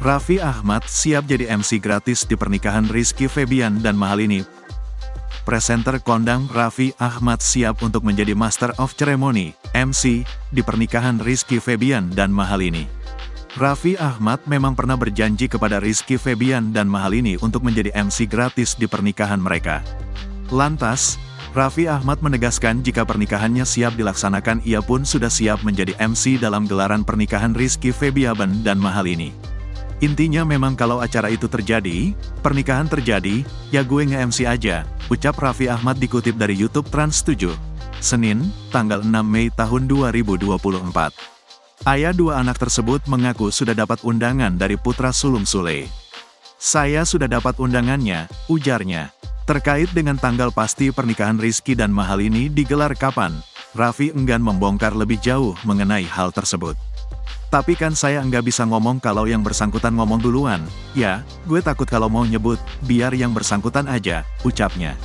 Raffi Ahmad siap jadi MC gratis di pernikahan Rizky Febian dan Mahalini. Presenter kondang Raffi Ahmad siap untuk menjadi Master of Ceremony, MC, di pernikahan Rizky Febian dan Mahalini. Raffi Ahmad memang pernah berjanji kepada Rizky Febian dan Mahalini untuk menjadi MC gratis di pernikahan mereka. Lantas, Raffi Ahmad menegaskan jika pernikahannya siap dilaksanakan, ia pun sudah siap menjadi MC dalam gelaran pernikahan Rizky Febian dan Mahalini. Intinya memang kalau acara itu terjadi, pernikahan terjadi, ya gue nge-MC aja, ucap Raffi Ahmad dikutip dari YouTube Trans 7. Senin, tanggal 6 Mei tahun 2024. Ayah dua anak tersebut mengaku sudah dapat undangan dari putra sulung Sule. Saya sudah dapat undangannya, ujarnya. Terkait dengan tanggal pasti pernikahan Rizky dan Mahalini digelar kapan, Raffi enggan membongkar lebih jauh mengenai hal tersebut. Tapi kan saya nggak bisa ngomong kalau yang bersangkutan ngomong duluan. Ya, gue takut kalau mau nyebut, biar yang bersangkutan aja, ucapnya.